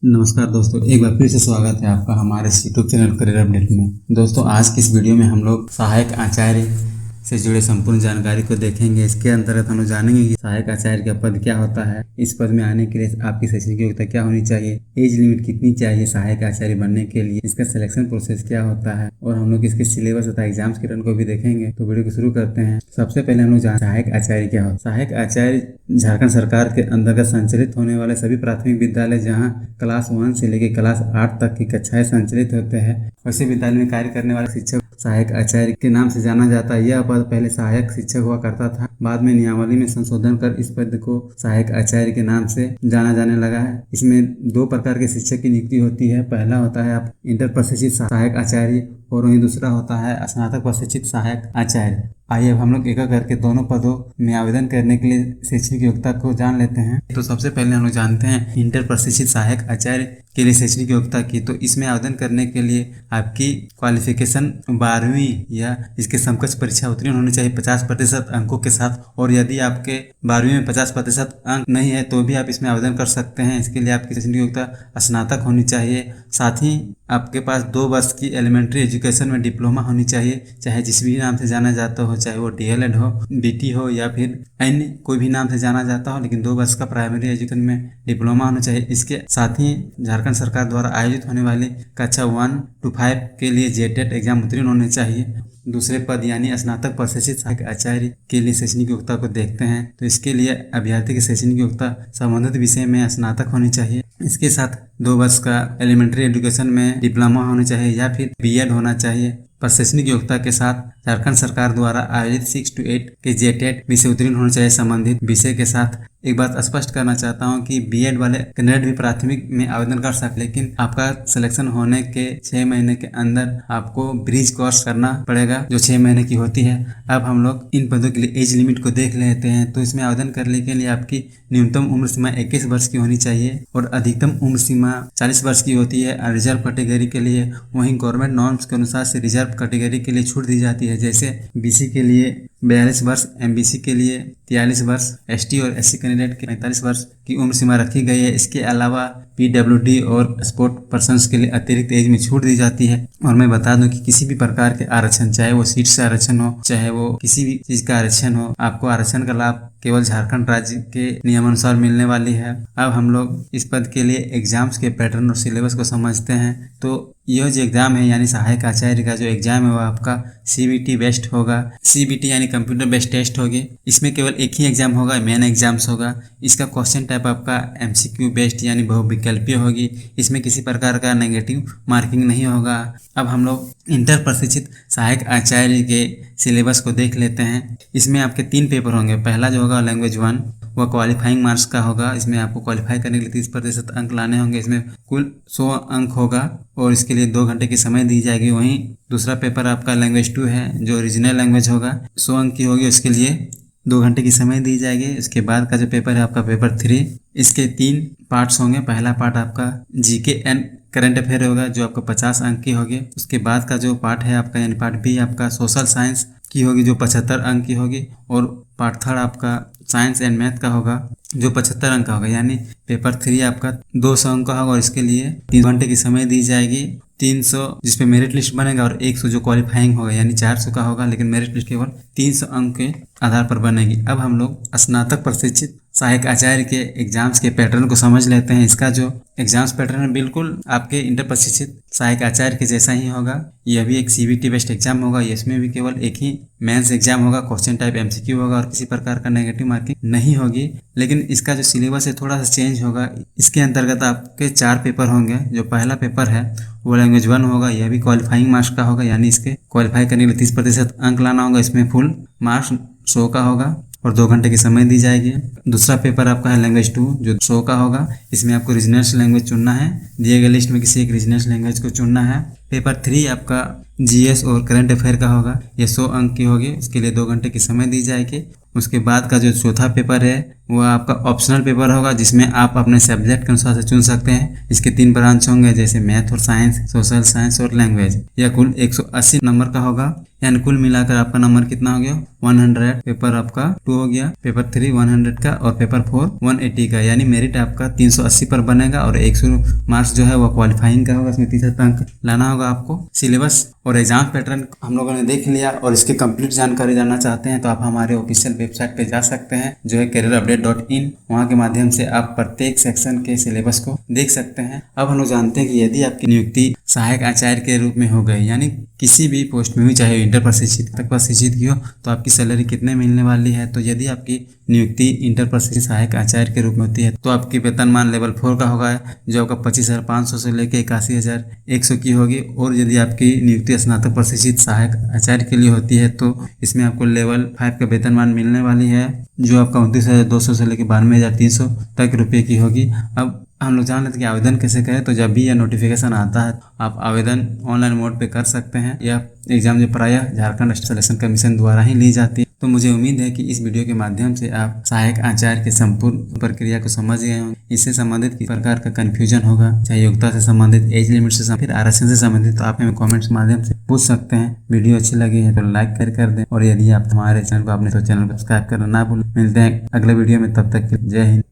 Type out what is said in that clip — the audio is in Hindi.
नमस्कार दोस्तों, एक बार फिर से स्वागत है आपका हमारे यूट्यूब चैनल करियर अपडेट में। दोस्तों, आज की इस वीडियो में हम लोग सहायक आचार्य से जुड़े संपूर्ण जानकारी को देखेंगे। इसके अंतर्गत हम लोग जानेंगे कि सहायक आचार्य का पद क्या होता है, इस पद में आने के लिए आपकी शैक्षणिक योग्यता क्या होनी चाहिए, एज लिमिट कितनी चाहिए सहायक आचार्य बनने के लिए, इसका सिलेक्शन प्रोसेस क्या होता है और हम लोग इसके सिलेबस तथा एग्जाम्स के रन को भी देखेंगे। तो वीडियो को शुरू करते हैं। सबसे पहले हम लोग सहायक आचार्य क्या होता है। सहायक आचार्य झारखंड सरकार के अंतर्गत संचालित होने वाले सभी प्राथमिक विद्यालय जहां क्लास 1 से लेकर क्लास 8 तक की कक्षाएं संचालित होते हैं, वैसे विद्यालय में कार्य करने वाले शिक्षक सहायक आचार्य के नाम से जाना जाता है। यह पद पहले सहायक शिक्षक हुआ करता था, बाद में नियमावली में संशोधन कर इस पद को सहायक आचार्य के नाम से जाना जाने लगा है। इसमें 2 प्रकार के शिक्षक की नियुक्ति होती है। पहला होता है आप इंटर प्रशिक्षित सहायक आचार्य और वहीं दूसरा होता है स्नातक प्रशिक्षित सहायक आचार्य। आइए अब हम लोग एक करके दोनों पदों में आवेदन करने के लिए शैक्षणिक योग्यता को जान लेते हैं। तो सबसे पहले हम लोग जानते हैं इंटर प्रशिक्षित सहायक आचार्य के लिए शैक्षणिक योग्यता की। तो इसमें आवेदन करने के लिए आपकी क्वालिफिकेशन 12वीं या इसके समकक्ष परीक्षा उत्तीर्ण होनी चाहिए 50% अंकों के साथ, और यदि आपके 12वीं में 50% अंक नहीं है तो भी आप इसमें आवेदन कर सकते हैं। इसके लिए आपकी शैक्षणिक योग्यता स्नातक होनी चाहिए। साथ ही आपके पास 2 वर्ष की एलिमेंट्री एजुकेशन में डिप्लोमा होनी चाहिए, चाहे जिस भी नाम से जाना जाता हो, चाहे वो DLED हो, BT हो या फिर अन्य कोई भी नाम से जाना जाता हो, लेकिन 2 वर्ष का प्राइमरी एजुकेशन में डिप्लोमा होना चाहिए। इसके साथ ही झारखंड सरकार द्वारा आयोजित होने वाली कक्षा 1 to 5 के लिए JTET एग्जाम उत्तीर्ण होने चाहिए। दूसरे पद यानी स्नातक प्रशिक्षित सहायक आचार्य के लिए शैक्षणिक योग्यता को देखते हैं। तो इसके लिए अभ्यर्थी की शैक्षणिक योग्यता संबंधित विषय में स्नातक होनी चाहिए। इसके साथ 2 वर्ष का एलिमेंट्री एजुकेशन में डिप्लोमा होना चाहिए या फिर BEd होना चाहिए। प्रशासनिक योग्यता के साथ झारखंड सरकार द्वारा आयोजित 6 to 8 के JTET विषय उत्तीर्ण होना चाहिए संबंधित विषय के साथ। एक बात स्पष्ट करना चाहता हूं कि BEd वाले कैंडिडेट भी प्राथमिक में आवेदन कर सकते, लेकिन आपका सिलेक्शन होने के 6 महीने के अंदर आपको ब्रिज कोर्स करना पड़ेगा जो 6 महीने की होती है। अब हम लोग इन पदों के लिए एज लिमिट को देख लेते हैं। तो इसमें आवेदन करने के लिए आपकी न्यूनतम उम्र सीमा 21 वर्ष की होनी चाहिए और अधिकतम उम्र सीमा 40 वर्ष की होती है रिजर्व कैटेगरी के लिए। वहीं गवर्नमेंट नॉर्म्स के अनुसार से रिजर्व कैटेगरी के लिए छूट दी जाती है, जैसे BC के लिए 42 वर्ष, MBC के लिए 43 वर्ष, ST और SC कैंडिडेट के 45 वर्ष की उम्र सीमा रखी गई है। इसके अलावा PWD और स्पोर्ट पर्सन्स के लिए अतिरिक्त एज में छूट दी जाती है। और मैं बता दूं कि किसी भी प्रकार के आरक्षण, चाहे वो सीट से आरक्षण हो, चाहे वो किसी भी चीज का आरक्षण हो, आपको आरक्षण का लाभ केवल झारखंड राज्य के नियमानुसार मिलने वाली है। अब हम लोग इस पद के लिए एग्जाम्स के पैटर्न और सिलेबस को समझते हैं। तो यह जो एग्जाम है यानी सहायक आचार्य का जो एग्जाम है वो आपका CBT बेस्ड होगा। CBT यानी कंप्यूटर बेस्ड टेस्ट होगी। इसमें केवल एक ही एग्जाम होगा, मेन एग्जाम्स होगा। इसका क्वेश्चन टाइप आपका MCQ बेस्ड यानी बहुविकल्पीय होगी। इसमें किसी प्रकार का नेगेटिव मार्किंग नहीं होगा। अब हम लोग इंटर प्रशिक्षित सहायक आचार्य के सिलेबस को देख लेते हैं। इसमें आपके 3 पेपर होंगे। पहला जो होगा लैंग्वेज 1 वह क्वालिफाइंग मार्क्स का होगा। इसमें आपको क्वालिफाई करने के लिए 30% अंक लाने होंगे। इसमें कुल 100 अंक होगा और इसके लिए 2 घंटे की समय दी जाएगी। वहीं दूसरा पेपर आपका लैंग्वेज 2 है जो ओरिजिनल लैंग्वेज होगा, 100 अंक की होगी, उसके लिए 2 घंटे की समय दी जाएगी। इसके बाद का जो पेपर है आपका पेपर 3, इसके 3 पार्ट्स होंगे। पहला पार्ट आपका GK एंड करंट अफेयर होगा जो आपको 50 अंक की होगी। उसके बाद का जो पार्ट है आपका यानी पार्ट B आपका सोशल साइंस की होगी जो 75 अंक की होगी, और पार्ट 3 आपका साइंस एंड मैथ का होगा जो 75 अंक का होगा। यानी पेपर 3 आपका 200 अंक का होगा और इसके लिए 3 घंटे की समय दी जाएगी। 300 जिसपे मेरिट लिस्ट बनेगा और 100 जो क्वालिफाइंग होगा यानी 400 का होगा, लेकिन मेरिट लिस्ट केवल 300 अंक के आधार पर बनेगी। अब हम लोग स्नातक प्रशिक्षित सहायक आचार्य के एग्जाम्स के पैटर्न को समझ लेते हैं। इसका जो एग्जाम्स पैटर्न है बिल्कुल आपके इंटर प्रशिक्षित सहायक आचार्य के जैसा ही होगा। यह भी एक CBT बेस्ड एग्जाम होगा। इसमें भी केवल एक ही मेंस एग्जाम होगा, क्वेश्चन टाइप MCQ होगा और किसी प्रकार का नेगेटिव मार्किंग नहीं होगी। लेकिन इसका जो सिलेबस है थोड़ा सा चेंज होगा। इसके अंतर्गत आपके 4 पेपर होंगे। जो पहला पेपर है वो लैंग्वेज 1 होगा। यह भी क्वालिफाइंग मार्क्स का होगा, यानी इसके क्वालिफाई करने के लिए 30% अंक लाना होगा। इसमें फुल मार्क्स 100 का होगा और 2 घंटे की समय दी जाएगी। दूसरा पेपर आपका है लैंग्वेज 2 जो 100 का होगा। इसमें आपको रीजनल लैंग्वेज चुनना है, दिए गए लिस्ट में किसी एक रीजनल लैंग्वेज को चुनना है। पेपर 3 आपका GS और करंट अफेयर का होगा। यह 100 अंक की होगी, इसके लिए 2 घंटे की समय दी जाएगी। उसके बाद का जो चौथा पेपर है वह आपका ऑप्शनल पेपर होगा, जिसमें आप अपने सब्जेक्ट के अनुसार से चुन सकते हैं। इसके 3 ब्रांच होंगे, जैसे मैथ और साइंस, सोशल साइंस और लैंग्वेज। यह कुल 180 नंबर का होगा। यानी कुल मिलाकर आपका नंबर कितना हो गया 100, पेपर आपका 2 हो गया, पेपर 3 100 का और पेपर 4 180 का, यानी मेरिट आपका 380 पर बनेगा और 100 मार्क्स जो है वो क्वालिफाइंग का होगा, इसमें 30 अंक लाना होगा आपको। सिलेबस और एग्जाम पैटर्न हम लोगों ने देख लिया और इसकी कंप्लीट जानकारी जानना चाहते हैं तो आप हमारे ऑफिशियल वेबसाइट पे जा सकते हैं जो है careerupdate.in। वहाँ के माध्यम से आप प्रत्येक सेक्शन के सिलेबस को देख सकते हैं। अब हम लोग जानते हैं कि यदि आपकी नियुक्ति सहायक आचार्य के रूप में हो गई, यानी किसी भी पोस्ट में हुई, चाहे इंटर प्रशिक्षित तक प्रशिक्षित की हो, तो आपकी सैलरी कितने मिलने वाली है। तो यदि आपकी नियुक्ति इंटर प्रशिक्षित सहायक आचार्य के रूप में होती है तो आपकी वेतनमान लेवल 4 का होगा, जो आपका 25,500 से लेकर 81,100 की होगी। और यदि आपकी नियुक्ति स्नातक प्रशिक्षित सहायक आचार्य के लिए होती है तो इसमें आपको लेवल 5 का वेतनमान मिलने वाली है, जो आपका 29,200 से लेकर 92,300 तक रुपये की होगी। अब हम लोग जान लेते हैं कि आवेदन कैसे करें। तो जब भी यह नोटिफिकेशन आता है आप आवेदन ऑनलाइन मोड पे कर सकते हैं। यह एग्जाम जो प्रायः झारखंड सिलेक्शन कमीशन द्वारा ही ली जाती है। तो मुझे उम्मीद है कि इस वीडियो के माध्यम से आप सहायक आचार्य की संपूर्ण प्रक्रिया को समझ गए होंगे। इससे संबंधित किस प्रकार का कन्फ्यूजन होगा, चाहे योग्यता से संबंधित, एज लिमिट से फिर आरक्षण से संबंधित, तो आप हमें कमेंट्स के माध्यम से पूछ सकते हैं। वीडियो अच्छी लगी है तो लाइक कर दें और यदि आप हमारे चैनल को आपने तो चैनल को सब्सक्राइब करना ना भूलें। मिलते हैं अगले वीडियो में, तब तक के लिए जय हिंद।